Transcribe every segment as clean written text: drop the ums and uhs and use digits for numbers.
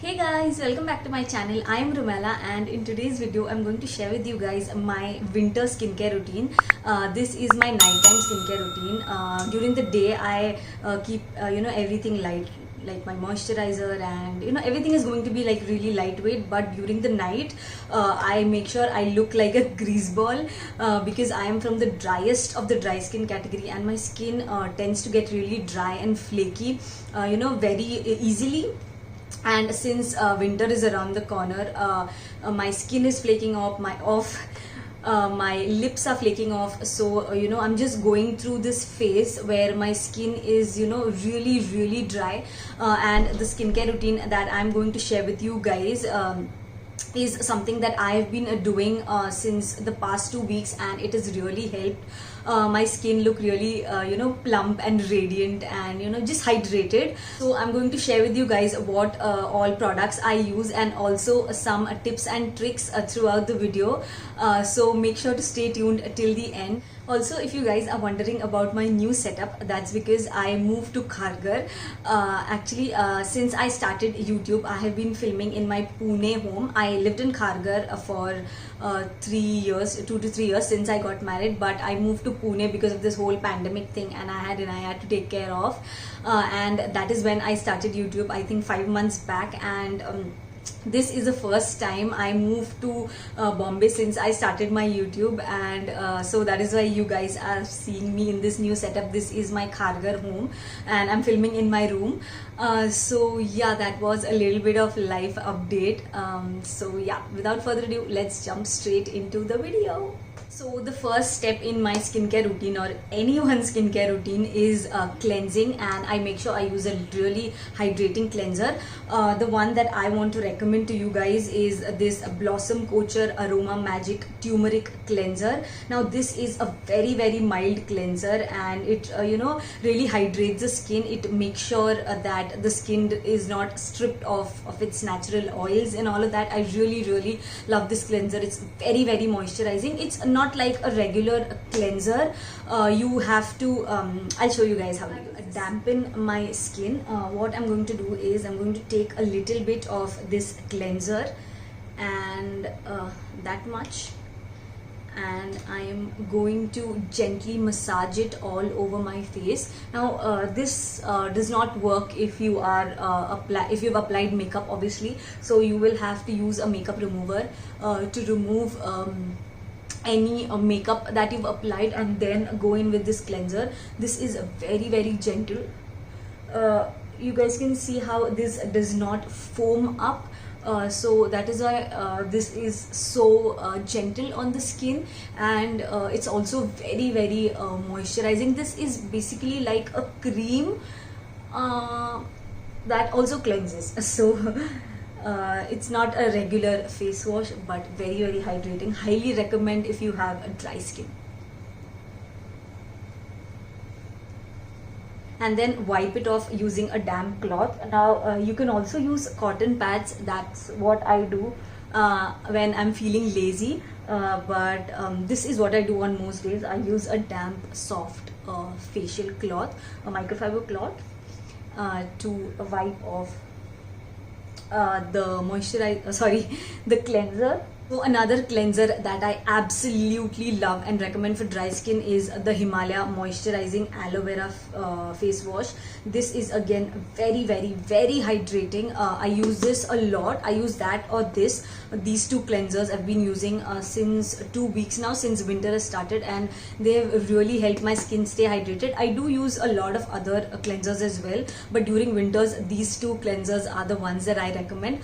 Hey guys, welcome back to my channel. I am Rumela, and in today's video I'm going to share with you guys my winter skincare routine. This is my nighttime skincare routine. During the day I keep everything light, like my moisturizer, and everything is going to be like really lightweight, but during the night I make sure I look like a grease ball because I am from the driest of the dry skin category, and my skin tends to get really dry and flaky very easily. And since winter is around the corner, my skin is flaking off, my lips are flaking off. So I'm just going through this phase where my skin is really dry, and the skincare routine that I'm going to share with you guys is something that I've been doing since the past 2 weeks, and it has really helped my skin look really plump and radiant and just hydrated. So I'm going to share with you guys what all products I use, and also some tips and tricks throughout the video. So make sure to stay tuned till the end. Also, if you guys are wondering about my new setup, that's because I moved to Kharghar. Actually, since I started YouTube, I have been filming in my Pune home. I lived in Kharghar for 2 to 3 years since I got married, but I moved to Pune because of this whole pandemic thing, and I had to take care of, and that is when I started YouTube, I think 5 months back. And this is the first time I moved to Bombay since I started my YouTube, and so that is why you guys are seeing me in this new setup. This is my Kharghar home, and I'm filming in my room. So yeah, that was a little bit of life update. So yeah, without further ado, let's jump straight into the video. So the first step in my skincare routine, or anyone's skincare routine, is cleansing, and I make sure I use a really hydrating cleanser. The one that I want to recommend to you guys is this Blossom Culture Aroma Magic Turmeric Cleanser. Now this is a very mild cleanser, and it really hydrates the skin. It makes sure that the skin is not stripped of its natural oils and all of that. I really love this cleanser. It's very moisturizing. It's not like a regular cleanser. You have to I'll show you guys how to dampen my skin. What I'm going to do is I'm going to take a little bit of this cleanser, and that much, and I am going to gently massage it all over my face. Now this does not work if you are if you've applied makeup, obviously, so you will have to use a makeup remover to remove any makeup that you've applied, and then go in with this cleanser. This is very gentle. You guys can see how this does not foam up, so that is why this is so gentle on the skin, and it's also very moisturizing. This is basically like a cream that also cleanses. So it's not a regular face wash, but very hydrating. Highly recommend if you have a dry skin. And then wipe it off using a damp cloth. Now you can also use cotton pads. That's what I do when I'm feeling lazy, but this is what I do on most days. I use a damp soft facial cloth, a microfiber cloth, to wipe off the cleanser. So another cleanser that I absolutely love and recommend for dry skin is the Himalaya Moisturizing Aloe Vera face wash. This is again very hydrating. I use this a lot. I use that or these two cleansers I've been using since 2 weeks now, since winter has started, and they've really helped my skin stay hydrated. I do use a lot of other cleansers as well, but during winters these two cleansers are the ones that I recommend.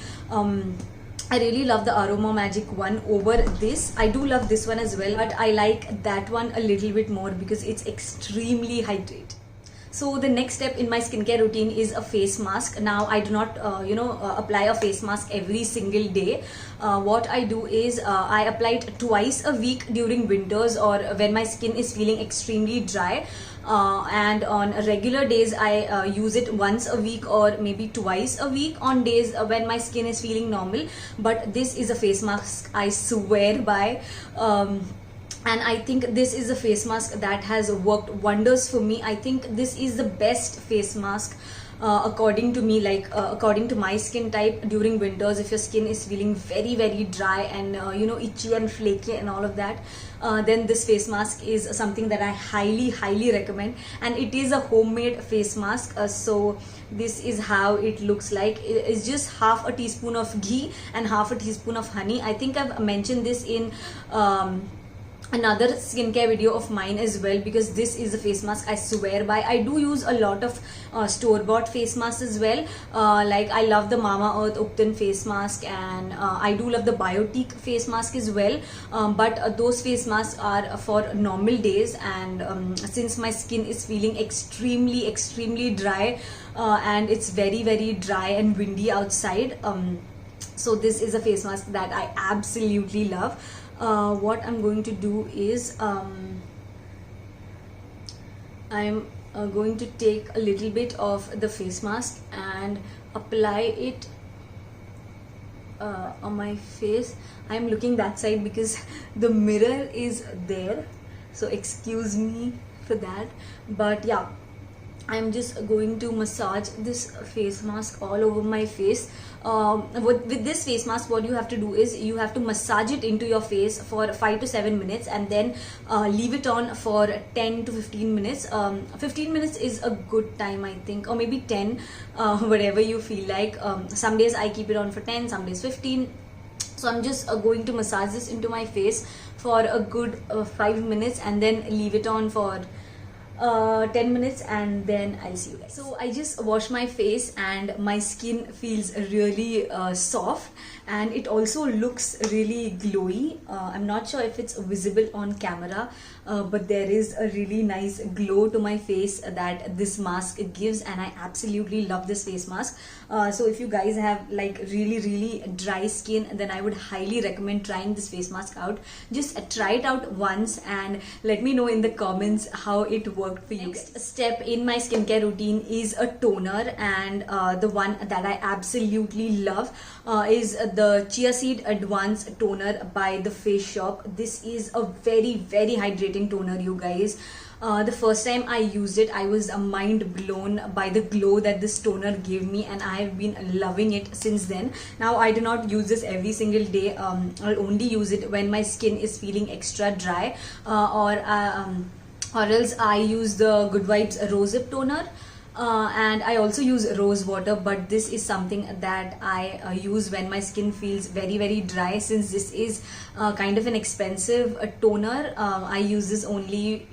I really love the Aroma Magic one over this. I do love this one as well, but I like that one a little bit more because it's extremely hydrating. So the next step in my skincare routine is a face mask. Now I do not apply a face mask every single day. What I do is I apply it twice a week during winters, or when my skin is feeling extremely dry. And on regular days I use it once a week or maybe twice a week on days when my skin is feeling normal. But this is a face mask I swear by, and I think this is a face mask that has worked wonders for me. I think this is the best face mask according to me, like according to my skin type, during winters, if your skin is feeling very very dry and itchy and flaky and all of that, then this face mask is something that I highly recommend. And it is a homemade face mask, so this is how it looks like. It's just half a teaspoon of ghee and half a teaspoon of honey. I think I've mentioned this in another skincare video of mine as well, because this is a face mask I swear by. I do use a lot of store-bought face masks as well, like I love the Mamaearth Upton face mask, and I do love the Biotique face mask as well, but those face masks are for normal days. And since my skin is feeling extremely dry, and it's very very dry and windy outside, so this is a face mask that I absolutely love. What I'm going to do is I'm going to take a little bit of the face mask and apply it on my face. I'm looking that side because the mirror is there, so excuse me for that. But yeah, I'm just going to massage this face mask all over my face. With this face mask, what you have to do is you have to massage it into your face for 5 to 7 minutes, and then leave it on for 10 to 15 minutes. 15 minutes is a good time, I think, or maybe 10, whatever you feel like. Some days I keep it on for 10, some days 15. So I'm just going to massage this into my face for a good 5 minutes, and then leave it on for 10 minutes, and then I'll see you guys. So I just wash my face and my skin feels really soft, and it also looks really glowy. I'm not sure if it's visible on camera, but there is a really nice glow to my face that this mask gives, and I absolutely love this face mask. So if you guys have like really dry skin, then I would highly recommend trying this face mask out. Just try it out once and let me know in the comments how it worked for you. Next step in my skincare routine is a toner, and the one that I absolutely love is the Chia Seed Advanced Toner by The Face Shop. This is a very hydrating toner, you guys. The first time I used it, I was mind blown by the glow that this toner gave me, and I have been loving it since then. Now I do not use this every single day. I'll only use it when my skin is feeling extra dry, or else I use the Good Vibes Rosehip toner. And I also use rose water, but this is something that I use when my skin feels very dry. Since this is kind of an expensive toner, I use this only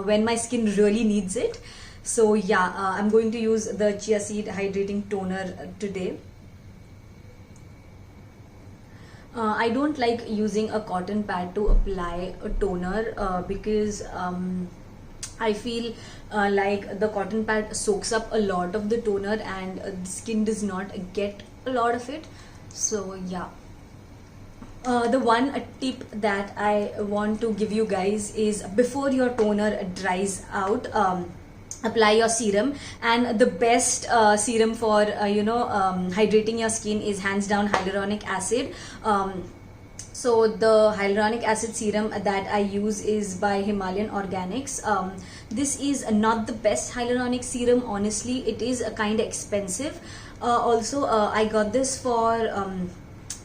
when my skin really needs it. So yeah, I'm going to use the Chia Seed Hydrating Toner today. I don't like using a cotton pad to apply a toner because I feel like the cotton pad soaks up a lot of the toner, and the skin does not get a lot of it. So yeah. The one tip that I want to give you guys is, before your toner dries out, apply your serum. And the best serum for hydrating your skin is hands down hyaluronic acid. So the hyaluronic acid serum that I use is by Himalayan Organics. This is not the best hyaluronic serum, honestly. It is kind of expensive. Also, I got this for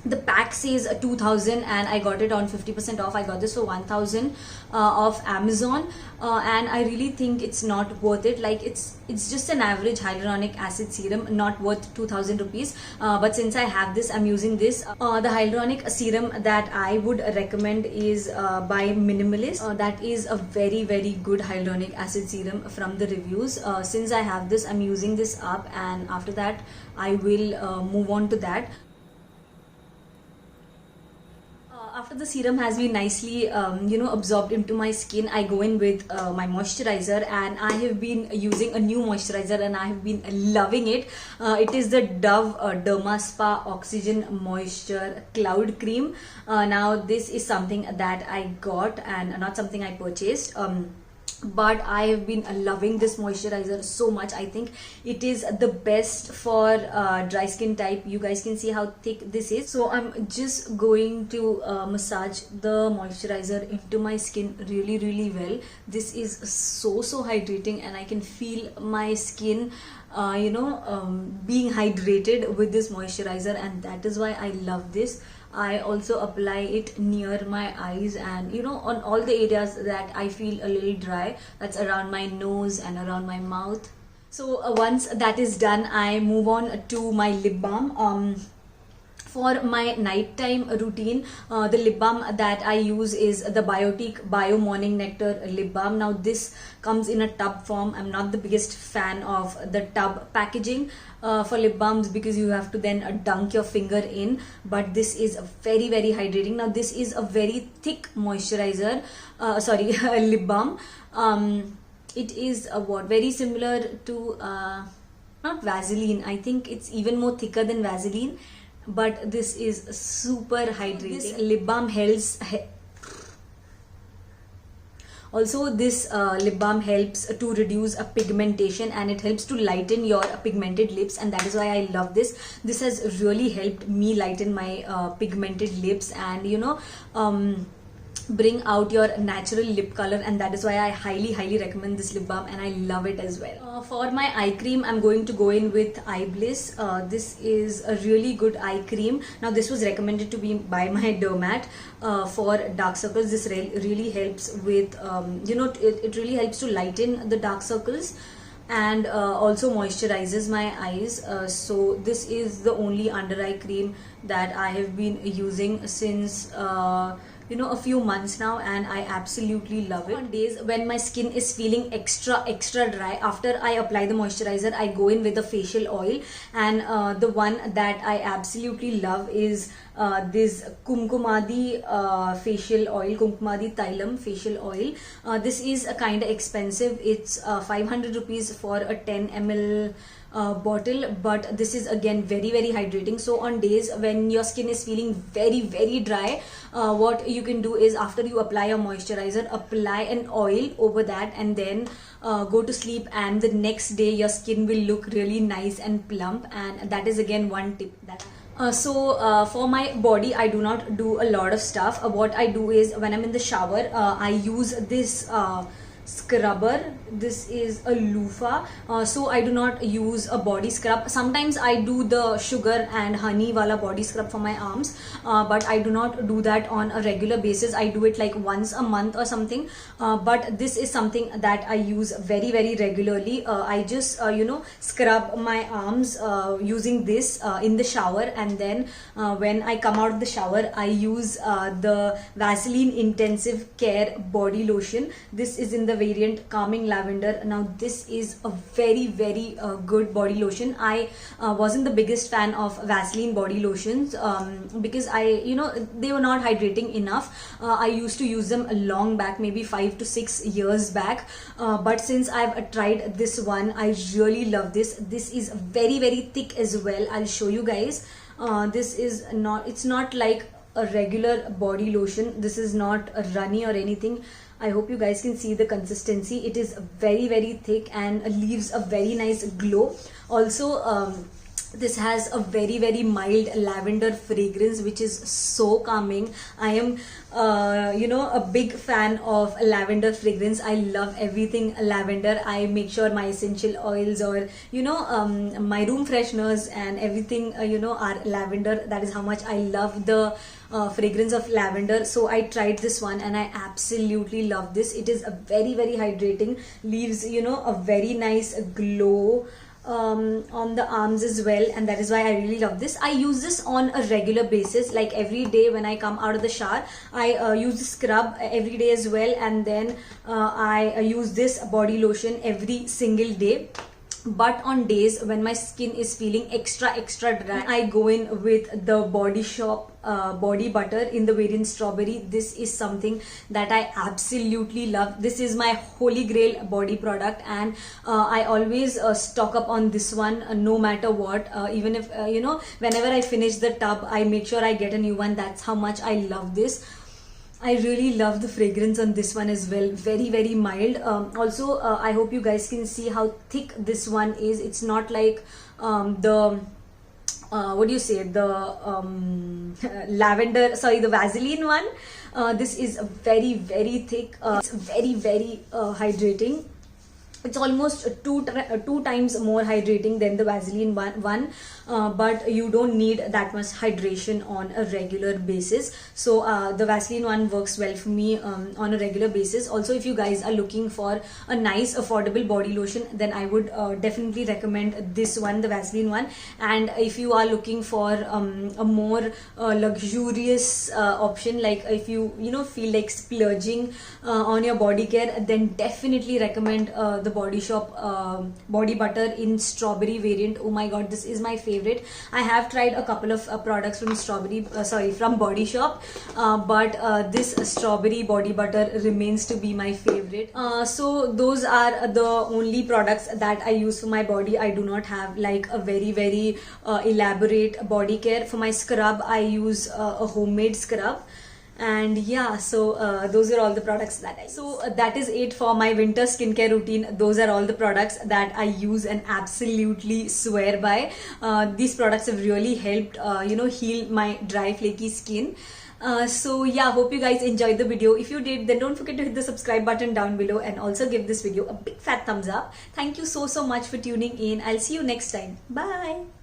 the pack says 2000, and I got it on 50% off. I got this for 1000 off Amazon, and I really think it's not worth it. Like it's just an average hyaluronic acid serum, not worth 2000 rupees. But since I have this, I'm using this. The hyaluronic serum that I would recommend is by Minimalist. That is a very good hyaluronic acid serum from the reviews. Since I have this, I'm using this up, and after that I will move on to that. After the serum has been nicely absorbed into my skin, I go in with my moisturizer, and I have been using a new moisturizer and I have been loving it. It is the Dove Derma Spa Oxygen Moisture Cloud Cream. Now this is something that I got and not something I purchased. But I have been loving this moisturizer so much. I think it is the best for dry skin type. You guys can see how thick this is. So I'm just going to massage the moisturizer into my skin really well. This is so hydrating, and I can feel my skin being hydrated with this moisturizer, and that is why I love this. I also apply it near my eyes and on all the areas that I feel a little dry. That's around my nose and around my mouth. So once that is done, I move on to my lip balm. For my nighttime routine, the lip balm that I use is the Biotique Bio Morning Nectar lip balm. Now this comes in a tub form. I'm not the biggest fan of the tub packaging for lip balms because you have to then dunk your finger in, but this is very very hydrating. Now this is a very thick moisturizer, lip balm. It is very similar to not Vaseline. I think it's even more thicker than Vaseline, but this is super hydrating. This lip balm helps. Also, this lip balm helps to reduce pigmentation, and it helps to lighten your pigmented lips, and that is why I love this. This has really helped me lighten my pigmented lips and bring out your natural lip color, and that is why I highly recommend this lip balm, and I love it as well. For my eye cream, I'm going to go in with Eye Bliss. This is a really good eye cream. Now this was recommended to me by my dermat for dark circles. This really helps with it really helps to lighten the dark circles and also moisturizes my eyes. So this is the only under eye cream that I have been using since a few months now, and I absolutely love it. On days when my skin is feeling extra dry, after I apply the moisturizer, I go in with a facial oil, and the one that I absolutely love is this Kumkumadi facial oil, Kumkumadi Thailam facial oil. This is a kind of expensive. It's 500 rupees for a 10 ml bottle, but this is again very hydrating. So on days when your skin is feeling very dry, what you can do is, after you apply your moisturizer, apply an oil over that and then go to sleep, and the next day your skin will look really nice and plump. And that is again one tip that for my body, I do not do a lot of stuff. What I do is, when I'm in the shower, I use this scrubber. This is a loofah, so I do not use a body scrub. Sometimes I do the sugar and honey wala body scrub for my arms, but I do not do that on a regular basis. I do it like once a month or something, but this is something that I use very regularly. I just scrub my arms using this in the shower, and then when I come out of the shower, I use the Vaseline Intensive Care body lotion. This is in the variant Calming Lavender. Now this is a very good body lotion. I wasn't the biggest fan of Vaseline body lotions because they were not hydrating enough. I used to use them a long back, maybe 5 to 6 years back, but since I've tried this one, I really love this. This is very thick as well. I'll show you guys. It's not like a regular body lotion. This is not a runny or anything. I hope you guys can see the consistency. It is very thick and leaves a very nice glow. Also, this has a very mild lavender fragrance, which is so calming. I am a big fan of lavender fragrance. I love everything lavender. I make sure my essential oils or my room fresheners and everything are lavender. That is how much I love the fragrance of lavender. So I tried this one and I absolutely love this. It is a very hydrating, leaves a very nice glow on the arms as well, and that is why I really love this. I use this on a regular basis, like every day when I come out of the shower. I use the scrub every day as well, and then I use this body lotion every single day. But on days when my skin is feeling extra dry, I go in with the Body Shop body butter in the variant Strawberry. This is something that I absolutely love. This is my holy grail body product, and I always stock up on this one no matter what. Even if whenever I finish the tub, I make sure I get a new one. That's how much I love this. I really love the fragrance on this one as well. Very mild. Also, I hope you guys can see how thick this one is. It's not like the the Vaseline one. This is very thick. It's very hydrating. it's almost two times more hydrating than the Vaseline one, but you don't need that much hydration on a regular basis. So the Vaseline one works well for me on a regular basis. Also, if you guys are looking for a nice affordable body lotion, then I would definitely recommend this one, the Vaseline one. And if you are looking for a more luxurious option, like if you feel like splurging on your body care, then definitely recommend the Body Shop body butter in strawberry variant. Oh my god, this is my favorite. I have tried a couple of products from from Body Shop, but this strawberry body butter remains to be my favorite. So those are the only products that I use for my body. I do not have like a very elaborate body care. For my scrub, I use a homemade scrub. And yeah, so those are all the products that I use. So that is it for my winter skincare routine. Those are all the products that I use and absolutely swear by. These products have really helped heal my dry flaky skin. So yeah, hope you guys enjoyed the video. If you did, then don't forget to hit the subscribe button down below and also give this video a big fat thumbs up. Thank you so much for tuning in. I'll see you next time. Bye.